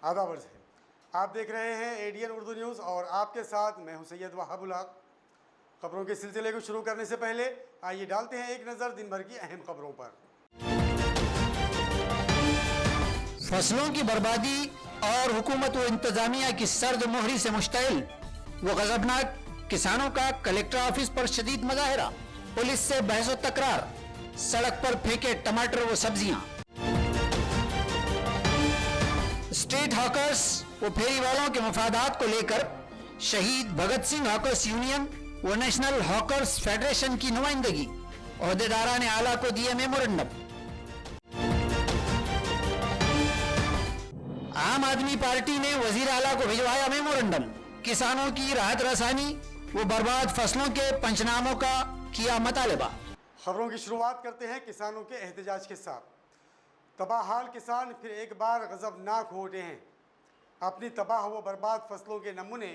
आदाब अर्ज़ है। आप देख रहे हैं एडीएन उर्दू न्यूज़ और आपके साथ मैं हूं सैयद वहाब उल हक। खबरों के सिलसिले को शुरू करने से पहले आइए डालते हैं एक नज़र दिन भर की अहम खबरों पर। फसलों की बर्बादी और हुकूमत व इंतजामिया की सर्द मोहरी से मुश्तइल व गजबनाक किसानों का कलेक्टर ऑफिस पर शदीद मुजाहरा, पुलिस से बहस व तकरार, सड़क पर फेंके टमाटर व सब्जियां। स्ट्रीट हॉकर्स व फेरी वालों के मफादात को लेकर शहीद भगत सिंह हॉकर्स यूनियन व नेशनल हॉकर्स फेडरेशन की नुमाइंदगी, ओहदेदारान आला को दिए मेमोरेंडम। आम आदमी पार्टी ने वजीर आला को भिजवाया मेमोरेंडम, किसानों की राहत रसानी व बर्बाद फसलों के पंचनामों का किया मुतालबा। खबरों की शुरुआत करते हैं किसानों के एहतजाज के साथ। तबाहाल किसान फिर एक बार गजबनाक हो उठे हैं। अपनी तबाह व बर्बाद फसलों के नमूने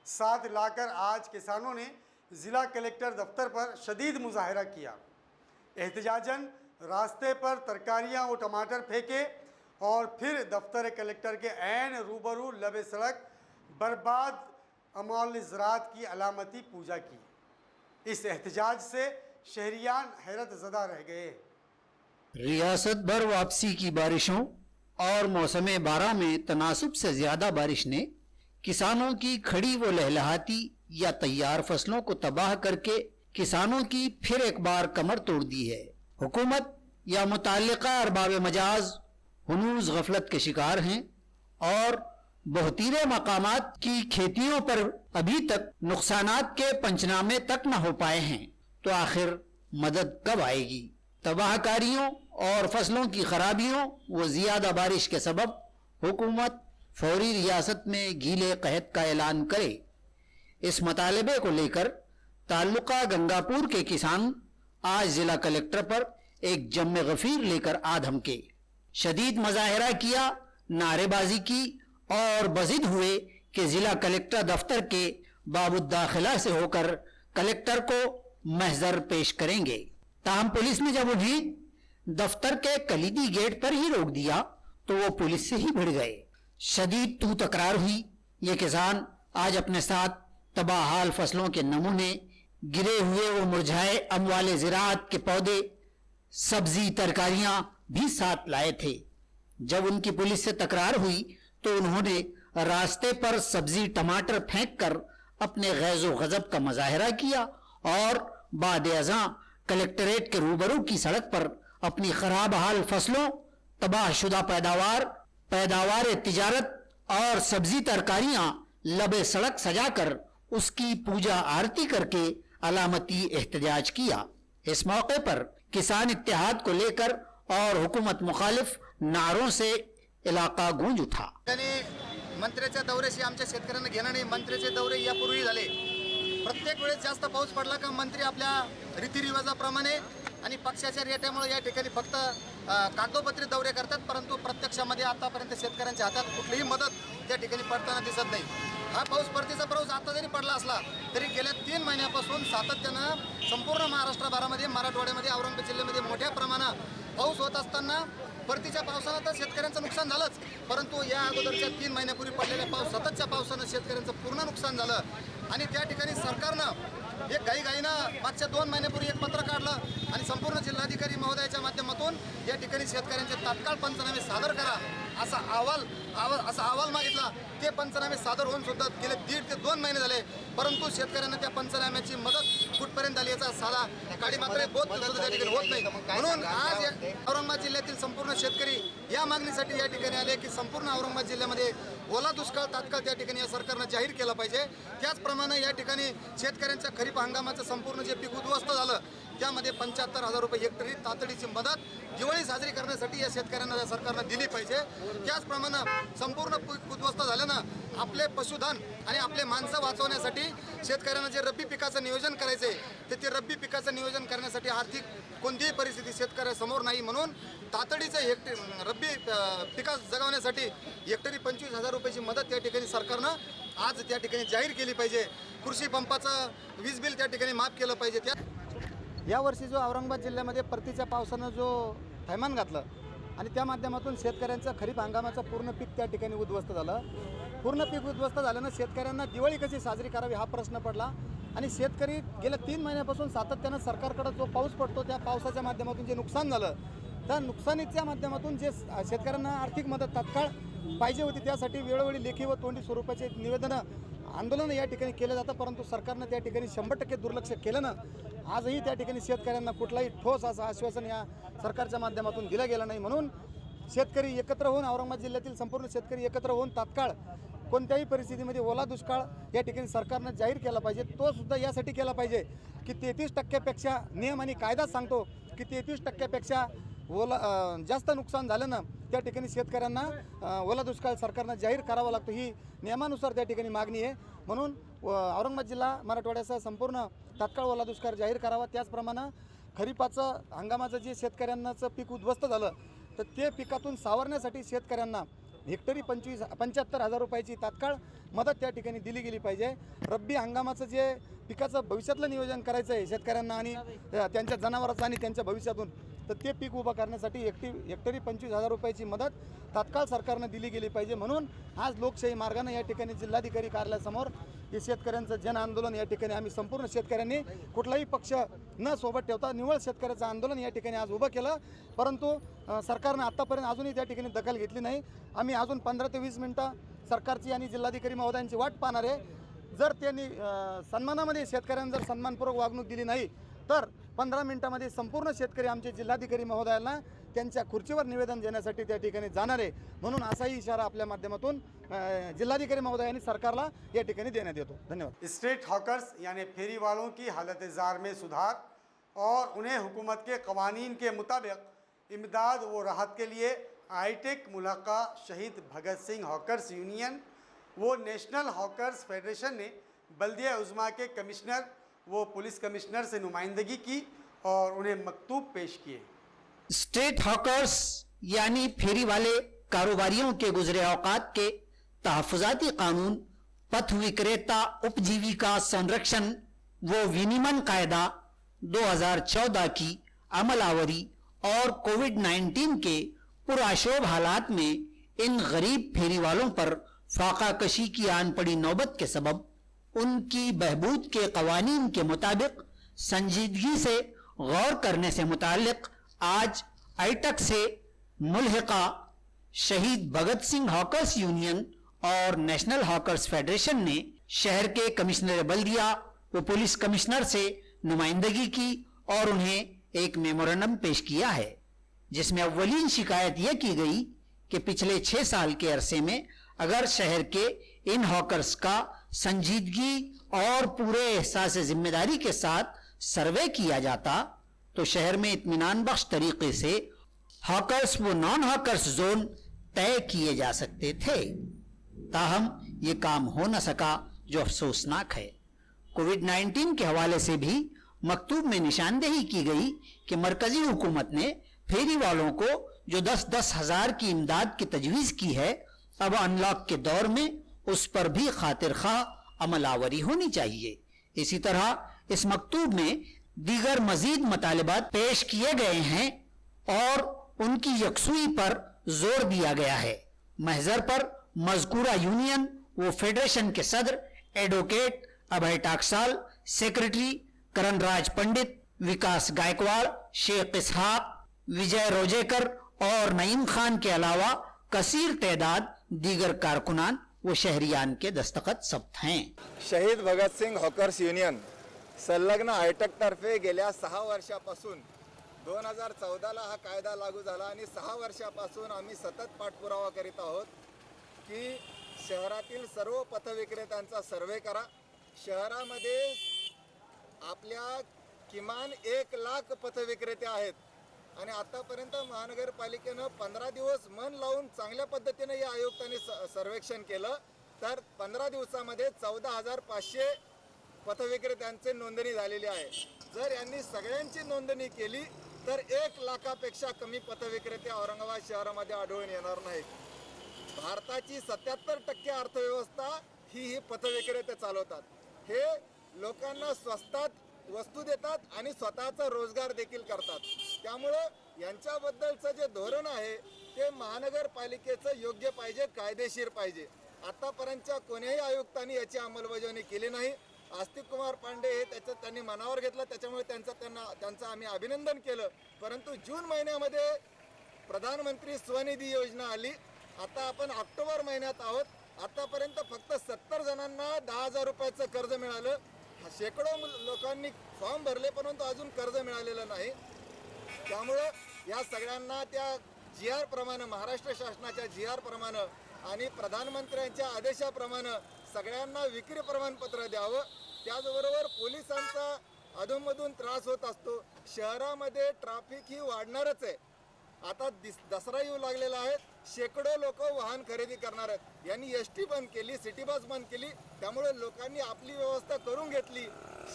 साथ लाकर आज किसानों ने ज़िला कलेक्टर दफ्तर पर शदीद मुजाहरा किया। एहतजाजन रास्ते पर तरकारियां और टमाटर फेंके और फिर दफ्तर कलेक्टर के ऐन रूबरू लबे सड़क बर्बाद अमाल ज़राअत की अलामती पूजा की। इस एहतजाज से शहरियान हैरत ज़दा रह गए। रियासत भर वापसी की बारिशों और मौसम बारह में तनासुब से ज्यादा बारिश ने किसानों की खड़ी व लहलहाती या तैयार फसलों को तबाह करके किसानों की फिर एक बार कमर तोड़ दी है। हुकूमत या मुताल्लिका अरबाब मजाज हुनूज गफलत के शिकार हैं और बहुतीरे मकामात की खेतियों पर अभी तक नुकसानात के पंचनामे तक न हो पाए हैं। तो आखिर मदद कब आएगी? तबाहकारियों और फसलों की खराबियों व ज्यादा बारिश के सबब हुकूमत फौरी रियासत में गीले कहत का ऐलान करे। इस मुतालबे को लेकर ताल्लुका गंगापुर के किसान आज जिला कलेक्टर पर एक जम्मे गफीर लेकर आ धमके, शदीद मुजाहरा किया, नारेबाजी की और बजिद हुए कि जिला कलेक्टर दफ्तर के बाबुद्दाखिला से होकर कलेक्टर को महजर पेश करेंगे। ताहम पुलिस ने जब उन्हें दफ्तर के कलीदी गेट पर ही रोक दिया तो वो पुलिस से ही भिड़ गए। शदीद तू तकरार हुई। ये किसान आज अपने साथ तबाहाल फसलों के नमूने, गिरे हुए व मुरझाए अमवाले ज़राअत के पौधे, सब्जी तरकारियां भी साथ लाए थे। जब उनकी पुलिस से तकरार हुई तो उन्होंने रास्ते पर सब्जी टमाटर फेंक कर अपने गैज़ो गज़ब का मुजाहरा किया और बाद अज़ां कलेक्टरेट के रूबरू की सड़क पर अपनी खराब हाल फसलों, तबाहशुदा पैदावार तिजारत और सब्जी तरकारियां लबे सड़क सजाकर उसकी पूजा आरती करके अलामती एहतजाज किया। इस मौके पर किसान इत्तेहाद को लेकर और हुकूमत मुखालिफ नारों से इलाका गूंज उठा। मंत्र्याच्या दौऱ्याशी आमच्या शेतकऱ्यांना घेणं नाही। मंत्र्याचे दौरे यापूर्वी झाले। प्रत्येक वेळेस जास्त पाऊस पडला का मंत्री आपल्या रीतिरिवाजाप्रमाणे आणि पक्षाच्या रेट्यामुळे या ठिकाणी फक्त कागदोपत्री दौरे करतात, परंतु प्रत्यक्षामध्ये आतापर्यंत शेतकऱ्यांच्या हातात कुठलीही मदत त्या ठिकाणी पडताना दिसत नाही। हा परतीचा पाऊस आता जरी पडला असला तरी गेल्या 3 महिन्यापासून सातत्यानं संपूर्ण महाराष्ट्रभरामध्ये, मराठवाड्यामध्ये, औरंगाबाद जिल्ह्यामध्ये मोठ्या प्रमाणात पाऊस होत असताना परतीच्या पावसानं तर शेतकऱ्यांचं नुकसान झालंच, परंतु या अगोदरच्या 3 महिन्यापूर्वी पडलेल्या सततच्या पावसानं शेतकऱ्यांचं पूर्ण नुकसान झालं। आणि त्या ठिकाणी सरकारनं एक घाईघाईनं मागच्या 2 महिन्यापूर्वी एक पत्र काढलं आणि संपूर्ण जिल्हाधिकारी महोदयाच्या माध्यमातून या ठिकाणी शेतकऱ्यांचे तात्काळ पंचनामे सादर करा असा अहवाल मागितला। ते पंचनामे सादर होऊन सुद्धा गेले 1.5 ते 2 महिने झाले, परंतु शेतकऱ्यांना त्या पंचनाम्याची मदत कुठपर्यंत आली याचा साधा काडी मात्र बोध त्या ठिकाणी होत नाही। म्हणून आज औरंगाबाद जिल्ह्यातील संपूर्ण शेतकरी या मागणीसाठी या ठिकाणी आले की संपूर्ण औरंगाबाद जिल्ह्यामध्ये ओला दुष्काळ तात्काळ त्या ठिकाणी या सरकारनं जाहीर केला पाहिजे। त्याचप्रमाणे या ठिकाणी शेतकऱ्यांच्या खरीप हंगामाचं संपूर्ण जे पीक उद्ध्वस्त झालं त्यामध्ये 75,000 रुपये हेक्टरी तातडीची मदत दिवाळी साजरी करण्यासाठी या शेतकऱ्यांना या सरकारनं दिली पाहिजे। त्याचप्रमाणे संपूर्ण पीक उद्ध्वस्त झाल्यानं आपले पशुधन आणि आपले माणसं वाचवण्यासाठी शेतकऱ्यांना जे रब्बी पिकाचं नियोजन करायचं आहे ते रब्बी पिकाचं नियोजन करण्यासाठी आर्थिक कोणतीही परिस्थिती शेतकऱ्यासमोर नाही, म्हणून तातडीचं रब्बी पिका जगवण्यासाठी हेक्टरी 25,000 रुपयाची मदत त्या ठिकाणी सरकारनं आज त्या ठिकाणी जाहीर केली पाहिजे। कृषी पंपाचं वीज बिल त्या ठिकाणी माफ केलं पाहिजे। यावर्षी जो औरंगाबाद जिल्ह्यामध्ये परतीच्या पावसानं जो थैमान घातलं आणि त्या माध्यमातून शेतकऱ्यांचं खरीप हंगामाचं पूर्ण पीक त्या ठिकाणी उद्ध्वस्त झालं. पूर्ण पीक उद्ध्वस्त झाल्यानं शेतकऱ्यांना दिवाळी कशी साजरी करावी हा प्रश्न पडला आणि शेतकरी गेल्या 3 महिन्यापासून सातत्यानं सरकारकडे जो पाऊस पडतो त्या पावसाच्या माध्यमातून जे नुकसान झालं त्या नुकसानीच्या माध्यमातून जे शेतकऱ्यांना आर्थिक मदत तात्काळ पाहिजे होती त्यासाठी वेळोवेळी लेखी व तोंडी स्वरूपाचे निवेदनं आंदोलन या ठिकाणी केलं जातं, परंतु सरकारनं त्या ठिकाणी 100% दुर्लक्ष केलं ना. आजही त्या ठिकाणी शेतकऱ्यांना कुठलाही ठोस असं आश्वासन या सरकारच्या माध्यमातून दिलं गेलं नाही. म्हणून शेतकरी एकत्र होऊन औरंगाबाद जिल्ह्यातील संपूर्ण शेतकरी एकत्र होऊन तात्काळ कोणत्याही परिस्थितीमध्ये ओला दुष्काळ या ठिकाणी सरकारनं जाहीर केला पाहिजे. तो सुद्धा यासाठी केला पाहिजे की 33% नियम आणि कायदा सांगतो की 33% जास्त नुकसान झालं ना त्या ठिकाणी शेतकऱ्यांना ओला दुष्काळ सरकारनं जाहीर करावा लागतो. ही नियमानुसार त्या ठिकाणी मागणी आहे. म्हणून औरंगाबाद जिल्हा मराठवाड्याचा संपूर्ण तात्काळ ओला दुष्काळ जाहीर करावा. त्याचप्रमाणे खरीपाचं हंगामाचं जे शेतकऱ्यांनाचं पीक उद्ध्वस्त झालं तर ते पिकातून सावरण्यासाठी शेतकऱ्यांना हेक्टरी 75,000 रुपयाची तात्काळ मदत त्या ठिकाणी दिली गेली पाहिजे. रब्बी हंगामाचं जे पिकाचं भविष्यातलं नियोजन करायचं आहे शेतकऱ्यांना आणि त्यांच्या जनावरांचं आणि त्यांच्या भविष्यातून तर ते पीक उभं करण्यासाठी हेक्टरी 25,000 रुपयाची मदत तात्काळ सरकारनं दिली गेली पाहिजे. म्हणून आज लोकशाही मार्गानं या ठिकाणी जिल्हाधिकारी कार्यालयासमोर हे शेतकऱ्यांचं जन आंदोलन या ठिकाणी आम्ही संपूर्ण शेतकऱ्यांनी कुठलाही पक्ष न सोबत ठेवता निव्वळ शेतकऱ्याचं आंदोलन या ठिकाणी आज उभं केलं. परंतु सरकारनं आत्तापर्यंत अजूनही त्या ठिकाणी दखल घेतली नाही. आम्ही अजून 15 ते 20 मिनटं सरकारची आणि जिल्हाधिकारी महोदयांची वाट पाहणार आहे. जर त्यांनी सन्मानामध्ये शेतकऱ्यांना जर सन्मानपूर्वक वागणूक दिली नाही तर 15 मिनिटांमध्ये संपूर्ण शेतकरी आमचे जिल्हाधिकारी महोदयांना त्यांच्या खुर्चीवर निवेदन देण्यासाठी त्या ठिकाणी जाणार आहे. म्हणून असाही इशारा आपल्या माध्यमातून जिल्हाधिकारी महोदयांनी सरकारला या ठिकाणी देण्यात येतो. धन्यवाद. स्ट्रीट हॉकर्स यानी फेरी वालों की हालत जार में सुधार और उन्हें हुकूमत के कवानीन के मुताबिक इमदाद व राहत के लिए आईटेक मुलाका शहीद भगत सिंह हॉकर्स यूनियन वो नेशनल हॉकर्स फेडरेशन ने बल्दिया उज़्मा के कमिश्नर वो पुलिस कमिश्नर से नुमाइंदगी की और उन्हें मकतूब पेश किए. स्ट्रीट हॉकर्स यानी फेरी वाले कारोबारियों के गुजरे औकात के तहफ़्फ़ुज़ाती कानून, पथ विक्रेता उपजीविका संरक्षण व विनिमय कायदा 2014 की अमलावरी और कोविड-19 के पुरअशोभ हालात में इन गरीब फेरी वालों पर फाका कशी की आन पड़ी नौबत के सबब उनकी बहबूद के कवानीन के मुताबिक संजीदगी से गौर करने से मुताल्लिक आज आईटक से मुल्हिका शहीद भगत सिंह हॉकर्स यूनियन और नेशनल हॉकर्स फेडरेशन ने शहर के कमिश्नर बल्दिया व पुलिस कमिश्नर से नुमाइंदगी की और उन्हें एक मेमोरेंडम पेश किया है, जिसमें अव्वलीन शिकायत यह की गई कि पिछले 6 साल के अरसे में अगर शहर के इन हॉकर्स का संजीदगी और पूरे एहसास जिम्मेदारी के साथ सर्वे किया जाता तो शहर में इत्मीनान बख्श तरीके से हॉकर्स व नॉन हॉकर्स जोन तय किए जा सकते थे. ताहम ये काम हो न सका, जो अफसोसनाक है. कोविड-19 के हवाले से भी मकतूब में निशानदेही की गई कि मरकजी हुकूमत ने फेरी वालों को जो 10-10 हज़ार की इमदाद की तजवीज़ की है, अब अनलॉक के दौर में उस पर भी खातिर खा अमलावरी होनी चाहिए. इसी तरह इस मकतूब में दीगर मजीद मतालिबात पेश किए गए हैं और उनकी यकसुई पर जोर दिया गया है. महजर पर मजकूरा यूनियन व फेडरेशन के सदर एडवोकेट अभय टाकसाल, सेक्रेटरी करणराज पंडित, विकास गायकवाड़, शेख इसहाक, विजय रोजेकर और नईम खान के अलावा कसीर तादाद दीगर कारकुनान व शहरियान के दस्तखत सब्त हैं. शहीद भगत सिंग हॉकर्स युनियन संलग्न आयटक तर्फे गेल्या 6 वर्षापासून 2014ला हा कायदा लागू झाला आणि 6 वर्षापासून आम्ही सतत पाठपुरावा करीत आहोत की शहरातील सर्व पथविक्रेत्यांचा सर्वे करा. शहरामध्ये आपल्या किमान 1 लाख पथविक्रेते आहेत आणि आतापर्यंत महानगरपालिकेनं 15 दिवस मन लावून चांगल्या पद्धतीने या आयुक्तांनी सर्वेक्षण केलं तर 15 दिवसामध्ये 14,500 पथविक्रेत्यांची नोंदणी झालेली आहे. जर यांनी सगळ्यांची नोंदणी केली तर 1 लाखापेक्षा कमी पथविक्रेते औरंगाबाद शहरामध्ये आढळून येणार नाहीत. भारताची 77% अर्थव्यवस्था ही पथविक्रेते चालवतात. हे लोकांना स्वस्तात वस्तू देतात आणि स्वतःचा रोजगार देखील करतात. त्यामुळं यांच्याबद्दलचं जे धोरण आहे ते महानगरपालिकेचं योग्य पाहिजे, कायदेशीर पाहिजे. आतापर्यंतच्या कोण्याही आयुक्तांनी याची अंमलबजावणी केली नाही. आस्तिक कुमार पांडे हे त्याचं त्यांनी मनावर घेतलं, त्याच्यामुळे त्यांचं आम्ही अभिनंदन केलं. परंतु जून महिन्यामध्ये प्रधानमंत्री स्वनिधी योजना आली. आता आपण ऑक्टोबर महिन्यात आहोत. आतापर्यंत फक्त 70 जणांना 10,000 रुपयाचं कर्ज मिळालं. शेकडो लोकांनी फॉर्म भरले परंतु अजून कर्ज मिळालेलं नाही. त्यामुळं या सगळ्यांना त्या GR प्रमाणे, महाराष्ट्र शासनाच्या GR प्रमाणे आणि प्रधानमंत्र्यांच्या आदेशाप्रमाणे सगळ्यांना विक्री प्रमाणपत्र द्यावं. त्याचबरोबर पोलिसांचा अधूनमधून त्रास होत असतो. शहरामध्ये ट्रॅफिक ही वाढणारच आहे. आता दसरा येऊ लागलेला आहे. शेकडो लोक वाहन खरेदी करणार आहेत. यांनी ST बंद केली, सिटी बस बंद केली. त्यामुळे लोकांनी आपली व्यवस्था करून घेतली.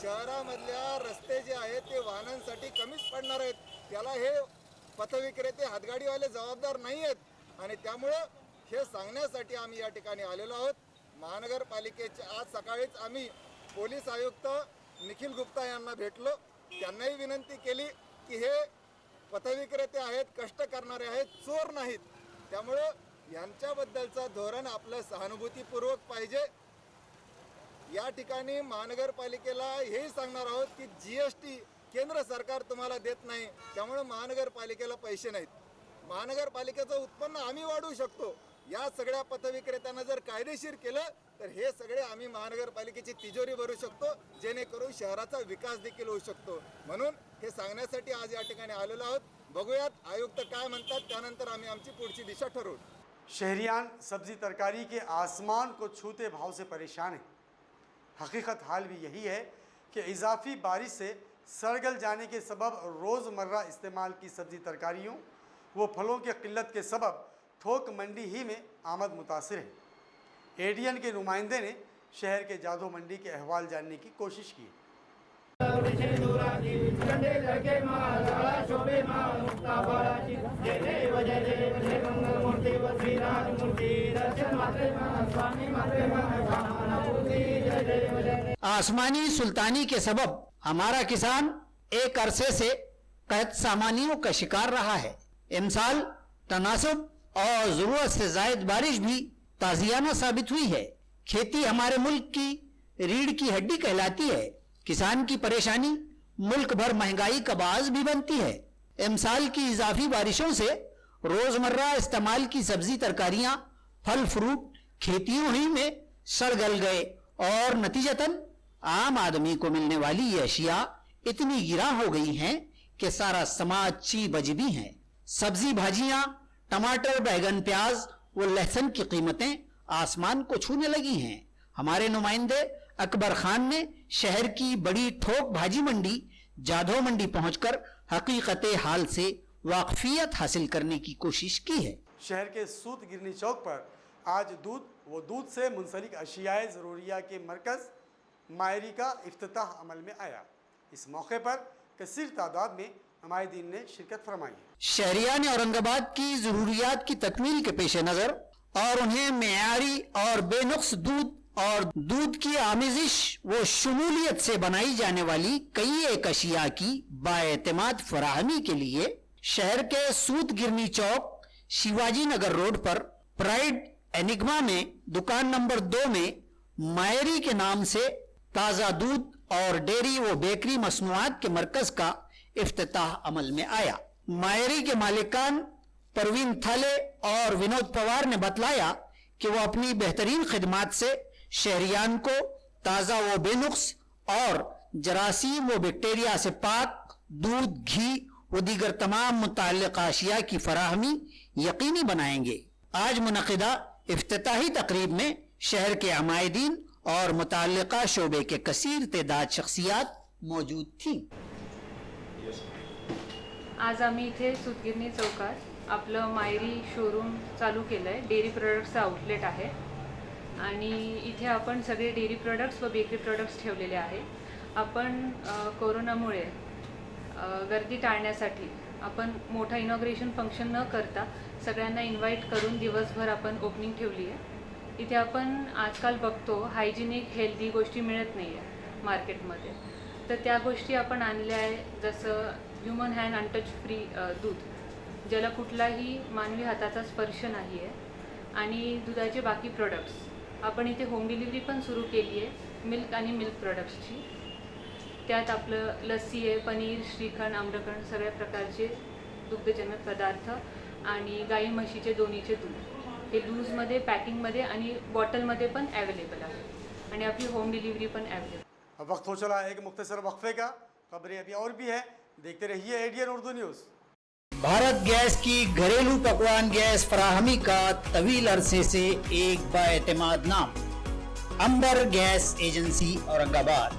शहरामधल्या रस्ते जे आहेत ते वाहनांसाठी कमीच पडणार आहेत. त्याला हे पथविक्रेते, हातगाडीवाले जबाबदार नाही आहेत. आणि त्यामुळं हे सांगण्यासाठी आम्ही या ठिकाणी आलेलो आहोत. महानगरपालिकेचे आज सकाळीच आम्ही पोलीस आयुक्त निखिल गुप्ता यांना भेटलो. त्यांनाही विनंती केली की हे पथविक्रेते आहेत, कष्ट करणारे आहेत, चोर नाहीत. त्यामुळं यांच्याबद्दलचं धोरण आपलं सहानुभूतीपूर्वक पाहिजे. या ठिकाणी महानगरपालिकेला हेही सांगणार आहोत की GST केंद्र सरकार तुम्हाला देत नाही, त्यामुळे महानगरपालिकेला पैसे नाहीत. महानगरपालिकेचं उत्पन्न आम्ही वाढवू शकतो. या सगळ्या पथविक्रेत्यांना जर कायदेशीर केलं तर हे सगळे आम्ही महानगरपालिकेची तिजोरी भरू शकतो, जेणेकरून शहराचा विकास देखील होऊ शकतो. म्हणून हे सांगण्यासाठी आज या ठिकाणी आलेलो आहोत. बघूयात आयुक्त काय म्हणतात, त्यानंतर आम्ही आमची पुढची दिशा ठरवू. शहरियान सब्जी तरकारी के आसमान को छूते भाव से परेशान हैं। हकीकत हाल भी यही है कि इजाफी बारिश से सड़गल जाने के सबब रोज़मर्रा इस्तेमाल की सब्जी तरकारियों व फलों की किल्लत के सबब थोक मंडी ही में आमद मुतासिर है। ADN के नुमाइंदे ने शहर के जादो मंडी के अहवाल जानने की कोशिश की। आसमानी सुल्तानी के सबब हमारा किसान एक अरसे से कहत सामानियों का शिकार रहा है। इमसाल तनासुब और ज़रूरत से ज़ायद बारिश भी ताज़ियाना साबित हुई है। खेती हमारे मुल्क की रीढ़ की हड्डी कहलाती है। किसान की परेशानी मुल्क भर महंगाई का बाज़ भी बनती है। इमसाल की इजाफी बारिशों से रोज़मर्रा इस्तेमाल की सब्जी तरकारियाँ, फल फ्रूट खेतियों ही में सड़ गल गए और नतीजतन आम आदमी को मिलने वाली ये अशिया इतनी गिरा हो गई हैं कि सारा समाज ची बजबी हैं। सब्जी भाजियाँ, टमाटर, बैगन, प्याज व लहसुन की कीमतें आसमान को छूने लगी हैं। हमारे नुमाइंदे अकबर खान ने शहर की बड़ी थोक भाजी मंडी जाधव मंडी पहुंचकर हकीकत हाल से वाकफियत हासिल करने की कोशिश की है। शहर के सूत गिरनी चौक पर आज दूध व दूध से मुंसलिक अशियाए ज़रूरिया के मरकज़ मायरी का इफ्तिताह अमल में आया। इस मौके पर कसीर तादाद में नुमाइंदीन ने शिरकत फरमाई। शहरियान औरंगाबाद की ज़रूरियात की तकमील के पेश नज़र और उन्हें मेयारी और बेनुक्स दूध और दूध की आमेजिश व शमूलियत से बनाई जाने वाली कई एक अशिया की बाएतमाद फराहमी के लिए शहर के सूत गिरनी चौक शिवाजी नगर रोड पर प्राइड एनिग्मा में दुकान नंबर 2 में मायरी के नाम से ताज़ा दूध और डेयरी व बेकरी मसनूआत के मरकज का इफ्तिताह अमल में आया। मायरी के मालिकान परवीन थाले और विनोद पवार ने बतलाया कि वो अपनी बेहतरीन खिदमात से शहरियान को ताज़ा व बेनुक्स और जरासीम व बैक्टीरिया से पाक दूध, घी व दीगर तमाम मुतल्लिक़ अशिया की फराहमी यकीनी बनाएंगे। आज मुनक़िदा इफ्तिताही तकरीब में शहर के अमायदीन और मुतल्लिक़ा शोबे के कसीर तादाद शख्सियात मौजूद थी। आज आम्ही इथे सूतगिरणी चौकात आपलं मायरी शोरूम चालू केलं आहे। डेअरी प्रोडक्ट्सचं आउटलेट आहे आणि इथे आपण सगळे डेअरी प्रोडक्ट्स व बेकरी प्रोडक्ट्स ठेवलेले आहे। आपण कोरोनामुळे गर्दी टाळण्यासाठी आपण मोठा इनॉग्रेशन फंक्शन न करता सगळ्यांना इन्व्हाइट करून दिवसभर आपण ओपनिंग ठेवली आहे। इथे आपण आजकाल बघतो हायजिनिक हेल्दी गोष्टी मिळत नाही आहे मार्केटमध्ये, तर त्या गोष्टी आपण आणल्या आहे। जसं ह्युमन हँड अनटच फ्री दूध, ज्याला कुठलाही मानवी हाताचा स्पर्श नाही आहे, आणि दुधाचे बाकी प्रोडक्ट्स आपण इथे होम डिलिव्हरी पण सुरू केली आहे मिल्क आणि मिल्क प्रोडक्ट्सची. त्यात आपलं लस्सी आहे, पनीर, श्रीखंड, आम्रखंड, सगळ्या प्रकारचे दुग्धजन्य पदार्थ आणि गाई म्हशीचे दोन्हीचे दूध हे लूजमध्ये, पॅकिंगमध्ये आणि बॉटलमध्ये पण अवेलेबल आहे, आणि आपली होम डिलिव्हरी पण अवेलेबल. अब वक्त हो चला एक मुख्तसर वक्फे का. खबरें अभी और भी है, देखते रहिए ADN Urdu news. Bharat gas की घरेलू पकवान गैस फराहमी का तवील अरसे से एक बाएतमाद नाम, अंबर गैस एजेंसी औरंगाबाद.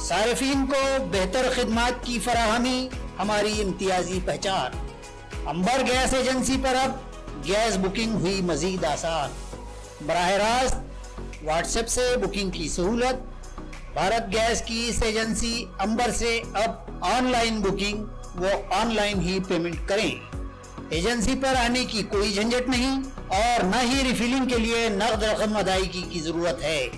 सारिफीन को बेहतर खिदमत की फराहमी हमारी इम्तियाजी पहचान. अंबर गैस एजेंसी पर अब गैस बुकिंग हुई मजीद आसान. बराह रास्त व्हाट्सएप से बुकिंग की सहूलत. भारत गैस की इस एजेंसी अंबर से अब ऑनलाइन बुकिंग वो ऑनलाइन ही पेमेंट करें. एजेंसी पर आने की कोई झंझट नहीं और न ही रिफिलिंग के लिए नकद रकम अदायगी की जरूरत है.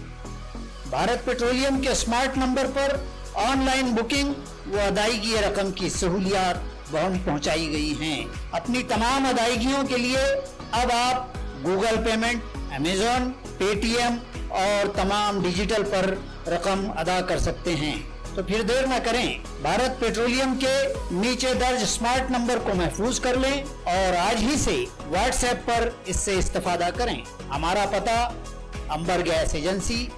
भारत पेट्रोलियम के स्मार्ट नंबर पर ऑनलाइन बुकिंग व अदायगी रकम की सहूलियात वहम पहुंचाई गई हैं. अपनी तमाम अदायगियों के लिए अब आप गूगल पेमेंट, अमेजॉन, पेटीएम और तमाम डिजिटल पर रकम अदा कर सकते हैं. तो फिर देर न करें, भारत पेट्रोलियम के नीचे दर्ज स्मार्ट नंबर को महफूज कर लें और आज ही से व्हाट्सएप पर इससे इस्तेफादा करें. हमारा पता Amber gas agency,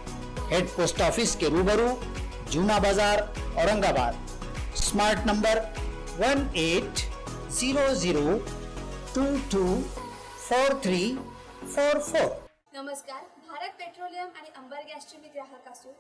head post office के रूबरू, जूना बाजार, औरंगाबाद. Smart number 1800224344. नमस्कार. भारत पेट्रोलियम आणि अंबर गॅसचे मी ग्राहक असून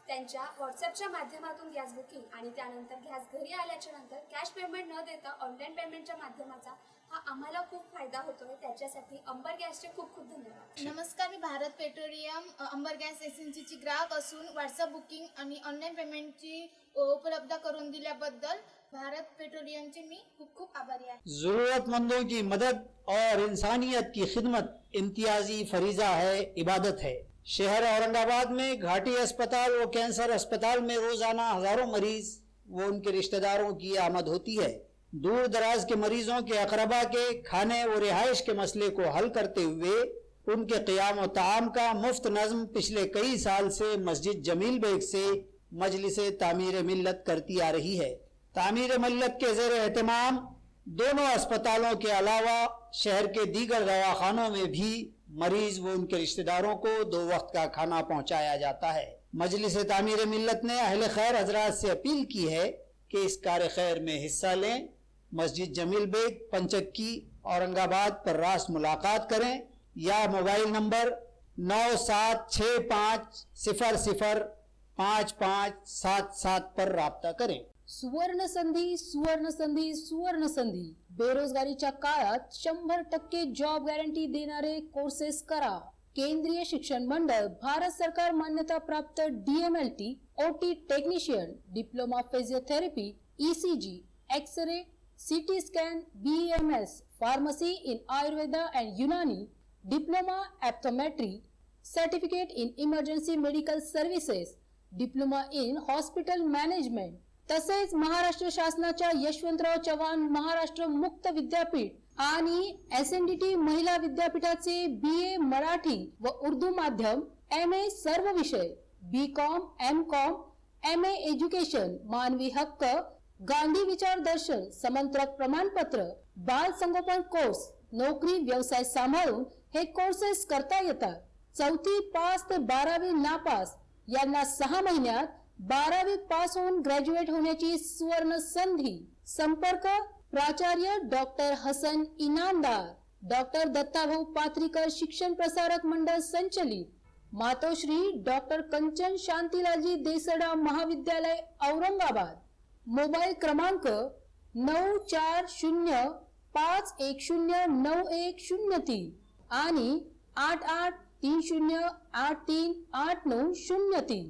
त्यांच्या व्हॉट्सअपच्या माध्यमातून गॅस बुकिंग आणि त्यानंतर गॅस घरी आल्याच्या नंतर कॅश पेमेंट न देता ऑनलाईन पेमेंटच्या माध्यमाचा हा आम्हाला खूप फायदा होतोय. त्याच्यासाठी अंबर गॅसचे खूप खूप धन्यवाद. नमस्कार. मी भारत पेट्रोलियम अंबर गॅस एजन्सीची ग्राहक असून व्हॉट्सअप बुकिंग आणि ऑनलाईन पेमेंटची उपलब्ध करून दिल्याबद्दल भारत पेट्रोलियमचे मी खूप खूप आभारी आहे. जरूरतमंदों की मदद और इंसानियत की खिदमत इम्तियाजी फरीजा है, इबादत है. शहर औरंगाबाद में घाटी अस्पताल व कैंसर अस्पताल में रोजाना हजारों मरीज व उनके रिश्तेदारों की आमद होती है. दूर दराज के मरीजों के अकरबा के खाने व रिहाइश के मसले को हल करते हुए उनके क़ियाम व ताम का मुफ्त नज़्म पिछले कई साल से मस्जिद जमील बेग से मजलिस तामीर मिल्लत करती आ रही है. तामीर मिल्लत के ज़ेर एहतमाम दोनों अस्पतालों के अलावा शहर के दीगर दवाखानों में भी मरीज व उनके रिश्तेदारों को 2 वक्त का खाना पहुंचाया जाता है. मजलिस तामीर मिल्लत ने अहले खैर हजरात से अपील की है कि इस कार खैर में हिस्सा लें. मस्जिद जमील बेग, पंचक्की, औरंगाबाद पर रास्त मुलाकात करें या मोबाइल नंबर 9765005577 पर राब्ता करें. सुवर्ण संधी, सुवर्ण संधी, सुवर्ण संधी. बेरोजगारीच्या काळात 100% जॉब गॅरंटी देणारे कोर्सेस करा. केंद्रीय शिक्षण मंडळ, भारत सरकार मान्यता प्राप्त DMLT, OT technician, diploma physiotherapy, ECG, X ray, CT scan, BEMS, pharmacy in Ayurveda and Unani, diploma optometry, certificate in emergency medical services, diploma in hospital management. तसेच महाराष्ट्र शासनाच्या यशवंतराव चव्हाण महाराष्ट्र मुक्त विद्यापीठ आणि SNDT महिला विद्यापीठाचे BA मराठी व उर्दू माध्यम, MA सर्व विषय, BCom, MCom, MA एज्युकेशन, मानवी हक्क, गांधी विचार दर्शन, समंत्रक प्रमाणपत्र, बाल संगोपन कोर्स, नोकरी व्यवसाय सांभाळून हे कोर्सेस करता येतात. 4थी पास ते 12वी नापास यांना 6 महिन्यात 12वी पास होऊन ग्रॅज्युएट होण्याची सुवर्ण संधी. संपर्क प्राचार्य डॉक्टर हसन इनामदार, डॉक्टर दत्ताभाऊ पात्रीकर शिक्षण प्रसारक मंडळ संचलित, मातोश्री डॉक्टर कंचन शांतीलालजी देसडा महाविद्यालय औरंगाबाद. मोबाईल क्रमांक 9405109103 आणि 8830838903.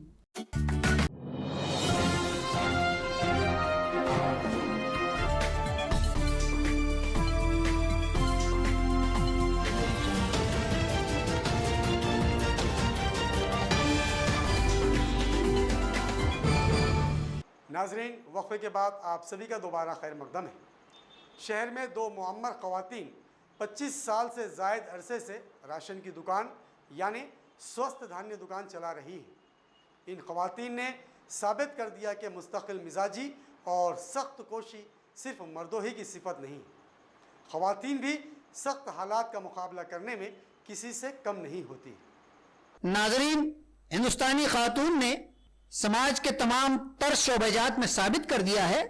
नाजरीन, वक्फे के बाद आप सभी का दोबारा खैर मकदम है। शहर में दो मुअम्मर ख़वातीन 25 साल से ज़ायद अरसे से राशन की दुकान यानी स्वस्थ धान्य दुकान चला रही है। इन ख़वातीन ने साबित कर दिया कि मुस्तकिल मिजाजी और सख्त कोशी सिर्फ मर्दों ही की सिफत नहीं, ख़वातीन भी सख्त हालात का मुकाबला करने में किसी से कम नहीं होती। नाजरीन, हिंदुस्तानी खातून ने समाज के तमाम तर शोबेजात में साबित कर दिया है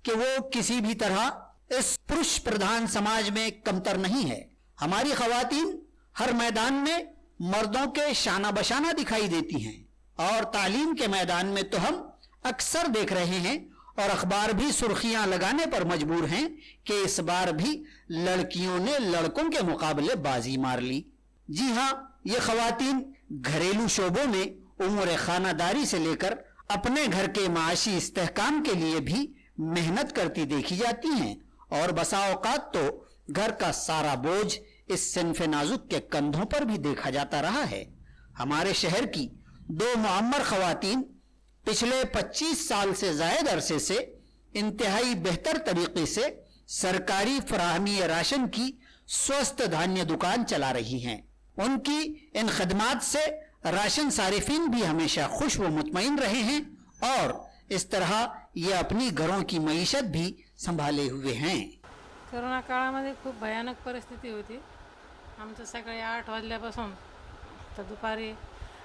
कि वो किसी भी तरह इस पुरुष प्रधान समाज में कमतर नहीं है। हमारी ख़वातीन हर मैदान में मर्दों के शाना बशाना दिखाई देती हैं और तालीम के मैदान में तो हम अक्सर देख रहे हैं और अखबार भी सुर्खियां लगाने पर मजबूर हैं कि इस बार भी लड़कियों ने लड़कों के मुकाबले बाजी मार ली। जी हाँ, ये ख़वातीन घरेलू शोबों में उम्र खानादारी से लेकर अपने घर के माशी इस्तेहकाम के लिए भी मेहनत करती देखी जाती हैं और बसा औकात तो घर का सारा बोझ इस सिन्फ नाजुक के कंधों पर भी देखा जाता रहा है। हमारे शहर की दो मुअम्मर ख़वातीन पिछले 25 साल से ज़ायद अरसे से इंतहाई बेहतर तरीके से सरकारी फराहमी राशन की स्वस्थ धान्य दुकान चला रही हैं। उनकी इन खदमात से राशन सारिफीन भी हमेशा खुश व मुतमईन रहे हैं और इस तरह ये अपनी घरों की मईशत भी संभाले हुए हैं। कोरोना काळामध्ये खूप भयानक परिस्थिती होती। आमचं सकाळी 8 वाजल्यापासून तर दुपारी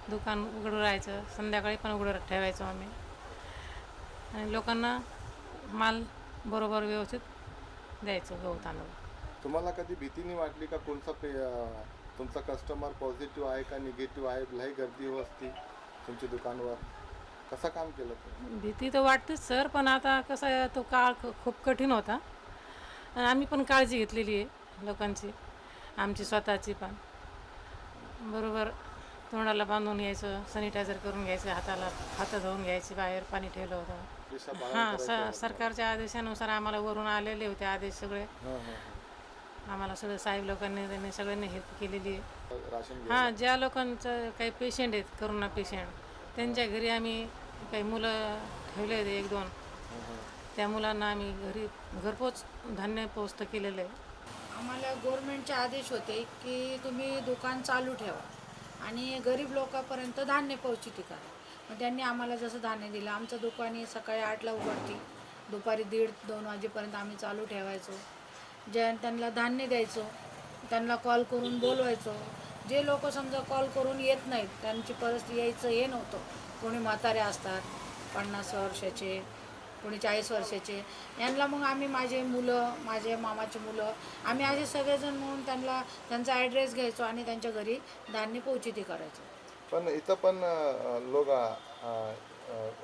दुकान उघडं राहायचं, संध्याकाळी पण उघडं ठेवायचो आम्ही आणि लोकांना माल बरोबर व्यवस्थित द्यायचो, गहू तांदूळ। तुम्हाला कधी भीती नाही वाटली का तुमचा कस्टमर पॉझिटिव्ह आहे का निगेटिव्ह आहे? लई गर्दी असती तुमच्या दुकानावर, कसं काम केलं तुम्ही? भीती तर वाटतेच सर, पण आता कसं आहे, तो काळ खूप कठीण होता आणि आम्ही पण काळजी घेतलेली आहे लोकांची, आमची स्वतःची पण। बरोबर तोंडाला बांधून घ्यायचं, सॅनिटायझर करून घ्यायचं, हात धुवून घ्यायचे, बाहेर पाणी ठेवलं होतं। हां, सरकारच्या आदेशानुसार आम्हाला वरून आलेले होते आदेश सगळे, आम्हाला सगळे साहेब लोकांनी त्यांनी सगळ्यांनी हेल्प केलेली आहे। हां, ज्या लोकांचं काही पेशंट आहेत, कोरोना पेशंट, त्यांच्या घरी आम्ही काही मुलं ठेवले होते 1-2, त्या मुलांना आम्ही घरी घरपोच धान्य पोस्ट केलेलं आहे। आम्हाला गव्हर्नमेंटचे आदेश होते की तुम्ही दुकान चालू ठेवा आणि गरीब लोकांपर्यंत धान्य पोहोचती करा। मग त्यांनी आम्हाला जसं धान्य दिलं, आमचं दुकान सकाळी 8ला उघडती, दुपारी 1:30-2 वाजेपर्यंत आम्ही चालू ठेवायचो। त्यांना धान्य द्यायचो, त्यांना कॉल करून बोलवायचो। जे लोक समजा कॉल करून येत नाहीत, त्यांची परिस्थिती यायचं हे नव्हतं, कोणी म्हातारे असतात 50 वर्षाचे, कोणी 40 वर्षाचे, यांना मग आम्ही माझे मुलं, माझे मामाचे मुलं, आम्ही असे सगळेजण म्हणून त्यांचा ॲड्रेस घ्यायचो आणि त्यांच्या घरी धान्य पोहोचिती करायचो। पण इथं पण लोक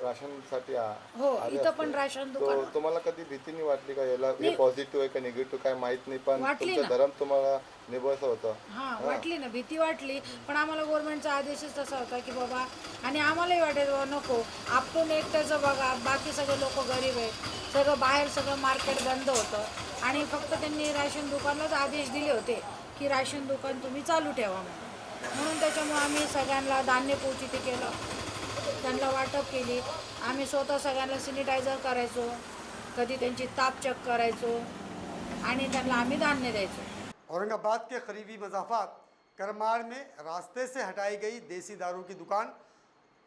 राशनसाठी हो, इथं पण राशन दुकान। तुम्हाला कधी भीती नाही वाटली का याला हे पॉझिटिव्ह आहे का निगेटिव्ह काय माहित नाही, पण तुमचं धर्म तुम्हाला निभावायचं होतं? हां, वाटली ना, भीती वाटली, पण आम्हाला गव्हर्नमेंटचा आदेशच तसा होता की बाबा, आणि आम्हालाही वाटायचं नको आपण एकट्याचं बघा, बाकी सगळे लोक गरीब आहेत, सगळं बाहेर सगळं मार्केट बंद होतं आणि फक्त त्यांनी राशन दुकानलाच आदेश दिले होते की राशन दुकान तुम्ही चालू ठेवा म्हणून त्याच्यामुळे आम्ही सगळ्यांना धान्य पोहोचिती केलं, त्यांना वाटप केली। आम्ही स्वतः सगळ्यांना सॅनिटायझर करायचो, कधी त्यांची ताप चेक करायचो आणि त्यांना आम्ही धान्य द्यायचो। औरंगाबाद के करीबी मज़ाफ़ात करमाड़ में रास्ते से हटाई गई देसी दारू की दुकान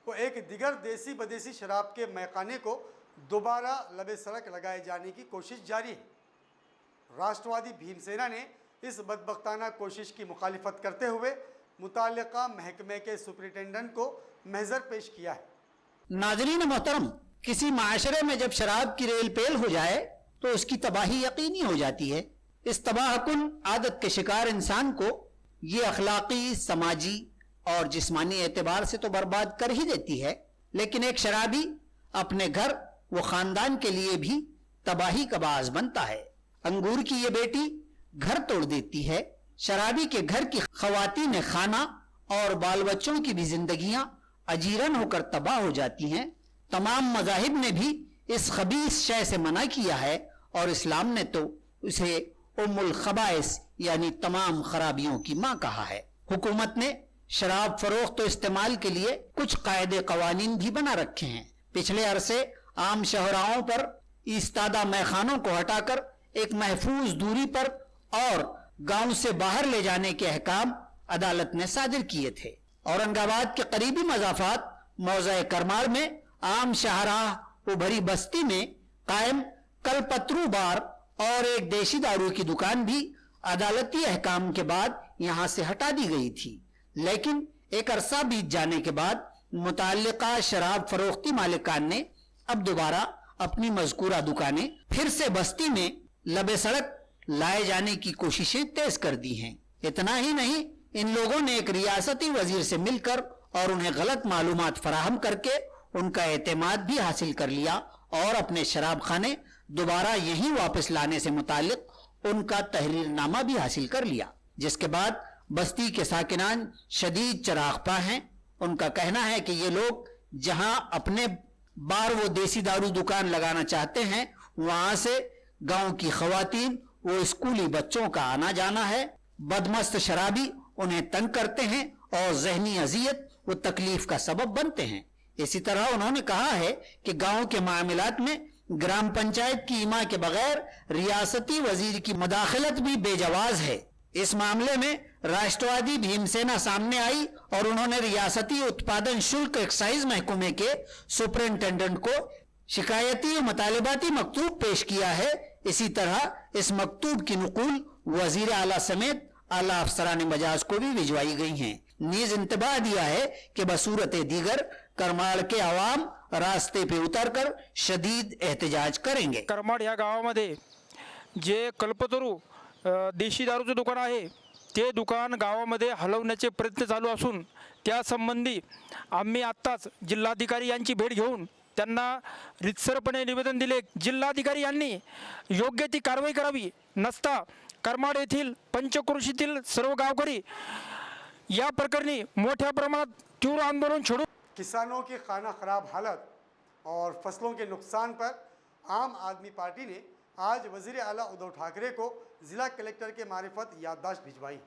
को एक दिगर देसी बदेसी शराब के मैखाने को दोबारा लबे सड़क लगाए जाने की कोशिश जारी है। राष्ट्रवादी भीमसेना ने इस बदबख्ताना कोशिश की मुखालिफत करते हुए मुताल्लिका महकमे के सुपरिटेंडेंट को महजर पेश किया है। नाजरीन मोहतरम, किसी माशरे में जब शराब की रेल पेल हो जाए तो उसकी तबाही यकीनी हो जाती है। इस तबाहकुन आदत के शिकार इंसान को ये अखलाकी, समाजी और जिस्मानी एतबार से तो बर्बाद कर ही देती है, लेकिन एक शराबी अपने घर व खानदान के लिए भी तबाही का बाज़ बनता है। अंगूर की ये बेटी घर तोड़ देती है। शराबी के घर की ख़वातीन खाना और बाल बच्चों की भी जिंदगियां अजीरन होकर तबाह हो जाती हैं। तमाम मज़ाहिब ने भी इस खबीस शय से मना किया है और इस्लाम ने तो उसे उम्मुल खबाइस यानी तमाम खराबियों की माँ कहा है। हुकूमत ने शराब फरोख्त तो इस्तेमाल के लिए कुछ कायदे कवानीन भी बना रखे हैं। पिछले अरसे आम शहराओं पर इस्तादा मैखानों को हटाकर एक महफूज दूरी पर और गांव से बाहर ले जाने के अहकाम अदालत ने सादिर किए थे। औरंगाबाद के करीबी मजाफात मौज़ा करमाल में आम शाहराह उभरी बस्ती में कायम कलपत्रू बार और एक देशी दारू की दुकान भी अदालती अहकाम के बाद यहां से हटा दी गई थी, लेकिन एक अरसा बीत जाने के बाद मुताल्लिका शराब फरोख्ती मालिकान ने अब दोबारा अपनी मजकूरा दुकानें फिर से बस्ती में लबे सड़क लाए जाने की कोशिशें तेज कर दी हैं। इतना ही नहीं, इन लोगों ने एक रियासती वजीर से मिलकर और उन्हें गलत मालूमात फराहम करके उनका एतमाद भी हासिल कर लिया और अपने शराब खाने दोबारा यहीं वापस लाने से मुतालिक उनका तहरीरनामा भी हासिल कर लिया, जिसके बाद बस्ती के साकिनान शदीद चरागपा हैं। उनका कहना है कि ये लोग जहां अपने बार वो देसी दारू दुकान लगाना चाहते हैं, वहां से गांव की खवातीन वो स्कूली बच्चों का आना जाना है। बदमस्त शराबी उन्हें तंग करते हैं और जहनी अजियत वो तकलीफ का सबब बनते हैं। इसी तरह उन्होंने कहा है कि गांव के मामलात में ग्राम पंचायत की इमा के बगैर रियासती वजीर की मुदाखलत भी बेजवाज है। इस मामले में राष्ट्रवादी भीमसेना सामने आई और उन्होंने रियासती उत्पादन शुल्क एक्साइज महकमे के सुपरिंटेंडेंट को शिकायती और मुतालिबाती मकतूब पेश किया है। इसी तरह इस मकतूब की नुकूल वजीर आला समेत आला अफसरान मजाज को भी भिजवाई गई हैं। नीज इंतबाह दिया है कि बसूरत दीगर करमाड़ के आवाम रास्ते पे उतरकर शदीद एहतजाज करेंगे। करमाड या गावामध्ये जे कल्पतरू देशी दारूचं दुकान आहे ते दुकान गावामध्ये हलवण्याचे प्रयत्न चालू असून त्यासंबंधी आम्ही आत्ताच जिल्हाधिकारी यांची भेट घेऊन त्यांना रितसरपणे निवेदन दिले। जिल्हाधिकारी यांनी योग्य ती कारवाई करावी, नसता करमाड येथील पंचक्रोशीतील सर्व गावकरी या प्रकरणी मोठ्या प्रमाणात तीव्र आंदोलन छेडू। किसानों की खाना खराब हालत और फसलों के नुकसान पर आम आदमी पार्टी ने आज वज़ीर आला उद्धव ठाकरे को ज़िला कलेक्टर के मारिफत याददाश्त भिजवाई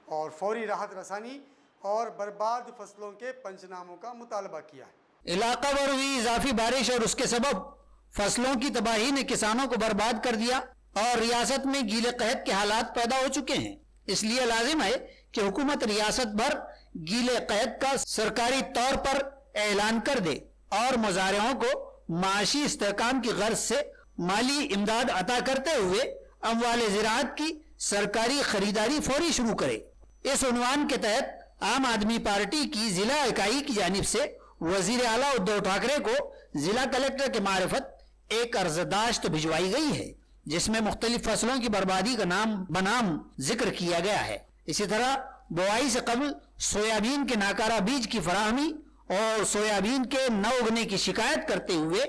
और फौरी राहत रसानी और बर्बाद फसलों के पंचनामों का मुतालबा किया है। इलाका भर हुई इजाफी बारिश और उसके सबब फसलों की तबाही ने किसानों को बर्बाद कर दिया और रियासत में गीले कहत के हालात पैदा हो चुके हैं। इसलिए लाजिम है कि हुकूमत रियासत भर गीले कहत का सरकारी तौर पर ऐलान कर दे और मुजारियों को माशी इस्तेहकाम की गर्ज से माली इमदाद अता करते हुए अमवाले ज़राअत की सरकारी खरीदारी फौरी शुरू करे। इस उन्वान के तहत आम आदमी पार्टी की जिला इकाई की जानिब से वजीर आला उद्धव ठाकरे को जिला कलेक्टर के मारिफत एक अर्जदाश्त भिजवाई गई है, जिसमें मुख्तलिफ फसलों की बर्बादी का नाम बनाम जिक्र किया गया है। इसी तरह बुआई से कबल सोयाबीन के नाकारा बीज की फराहमी और सोयाबीन के न उगने की शिकायत करते हुए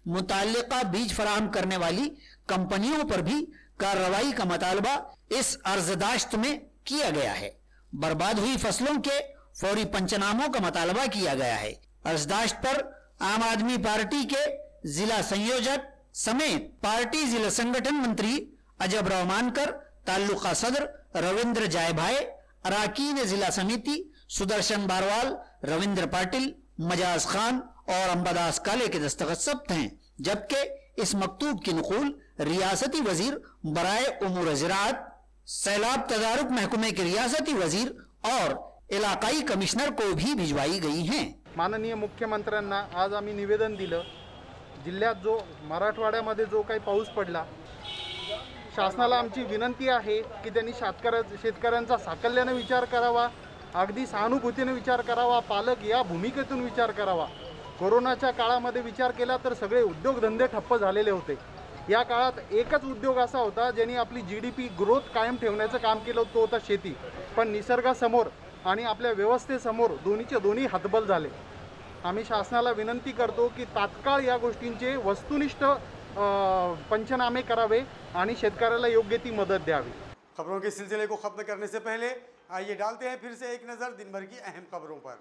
मुताल्लिका बीज फराहम करने वाली कंपनियों पर भी कार्रवाई का मुतालबा इस अर्जदाश्त में किया गया है। बर्बाद हुई फसलों के फौरी पंचनामों का मुतालबा किया गया है। अर्जदाश्त पर आम आदमी पार्टी के जिला संयोजक समेत पार्टी जिला संगठन मंत्री अजब रहमानकर, ताल्लुका सदर रविंद्र जायभाई, अराकीन जिला समिति सुदर्शन बारवाल, रविंद्र पाटिल, मजाज खान और अंबादास काले के दस्तखत सब्त हैं, जबकि इस मकतूब की नुकूल रियासती वजीर बराए उमूर ज़राअत, सैलाब तदारुक महकमे के रियासती वजीर और इलाकाई कमिश्नर को भी भिजवाई गई हैं। माननीय मुख्यमंत्र्यांना आज आम्ही निवेदन दिलं। जिल्ह्यात जो मराठवाड्यामध्ये जो काही पाऊस पडला, शासनाला आमची विनंती आहे की त्यांनी शेतकऱ्यांचा साकल्याने विचार करावा, अगदी सहानुभूतीने विचार करावा, पालक या भूमिकेतून विचार करावा। कोरोनाच्या काळामध्ये विचार केला तर सगळे उद्योगधंदे ठप्प झालेले होते। या काळात एकच उद्योग असा होता ज्यांनी आपली GDP ग्रोथ कायम ठेवण्याचं काम केलं, तो होता शेती। पण निसर्गासमोर आणि आपल्या व्यवस्थेसमोर दोन्ही हतबल झाले। आम्ही शासनाला विनंती करतो की तात्काळ या गोष्टींचे वस्तुनिष्ठ पंचनामे करावे आणि शेतकऱ्याला योग्य ती मदत द्यावी। खबरों के सिलसिले को खत्म करने से पहले आइए डालते हैं फिर से एक नज़र दिन भर की अहम खबरों पर।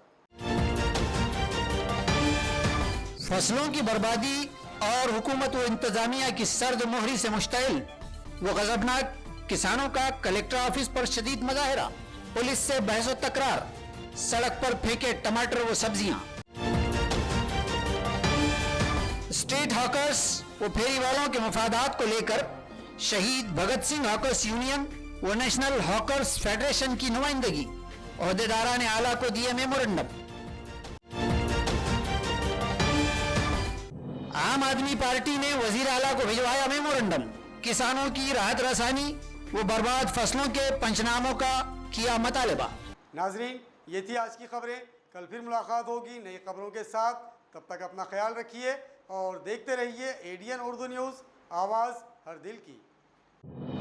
फसलों की बर्बादी और हुकूमत व इंतजामिया की सर्द मोहरी से मुश्तइल व गजबनाक किसानों का कलेक्टर ऑफिस पर शदीद मुजाहरा, पुलिस से बहस व तकरार, सड़क पर फेंके टमाटर व सब्जियां। स्टेट हॉकर्स व फेरी वालों के मफादात को लेकर शहीद भगत सिंह हॉकर्स यूनियन व नेशनल हॉकर्स फेडरेशन की नुमाइंदगी ओहदेदारान आला को दिए मेमोरेंडम। आम आदमी पार्टी ने वजीर आला को भिजवाया मेमोरेंडम। किसानों की राहत रसानी व बर्बाद फसलों के पंचनामों का किया मुतालबा। नाजरीन, ये थी आज की खबरें। कल फिर मुलाकात होगी नई खबरों के साथ। तब तक अपना ख्याल रखिए और देखते रहिए ADN उर्दू न्यूज़, आवाज़ हर दिल की।